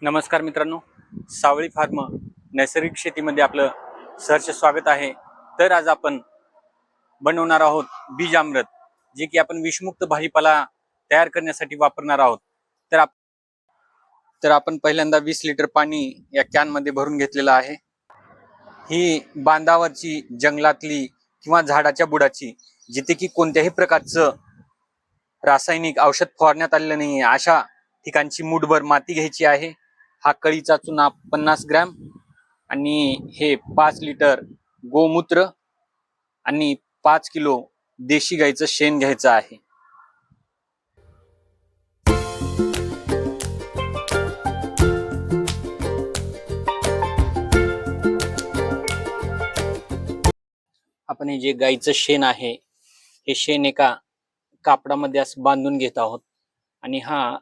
नमस्कार मित्रांनो, सावळी फार्म नैसर्गिक शेतीमध्ये आपलं सहर्ष स्वागत आहे। तर आज आपण बनवणार आहोत बीजामृत, जे की आपण विषमुक्त भाजीपाला तयार करण्यासाठी वापरणार आहोत। तर आपण पहिल्यांदा 20 लिटर पाणी या कॅन मध्ये भरून घेतलेलं आहे। ही बांधावरची, जंगलातली किंवा झाडाच्या बुडाची, जिथे की कोणत्याही प्रकारचं रासायनिक औषध फवारण्यात आलेलं नाही अशा ठिकाणची मूठभर माती घ्यायची आहे। हा कळीचा चुना 50 ग्रॅम आणि हे 5 लिटर गोमूत्र आणि 5 किलो देशी गाईचं शेण घ्यायचं आहे। आपण हे जे गाईचं शेण आहे, हे शेण एका कापडामध्ये असं बांधून घेत आहोत आणि हा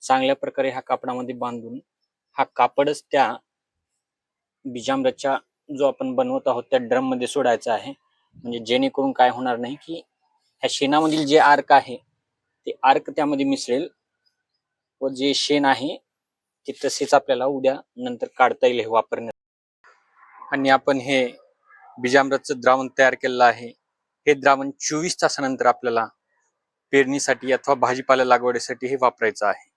चांगल्या प्रकारे हा कापडामध्ये बांधून हा कापडच त्या बीजामृतच्या जो आपण बनवत आहोत त्या ड्रम मध्ये सोडायचा आहे। म्हणजे जेणेकरून काय होणार नाही की ह्या शेणामधील जे अर्क आहे ते अर्क त्यामध्ये मिसळेल व जे शेण आहे ते तसेच आपल्याला उद्या नंतर काढता येईल हे वापरण्यात। आणि आपण हे बीजामृतचं द्रावण तयार केलेलं आहे। हे द्रावण 24 तासानंतर आपल्याला पेरणीसाठी अथवा भाजीपाला लागवडीसाठी हे वापरायचं आहे।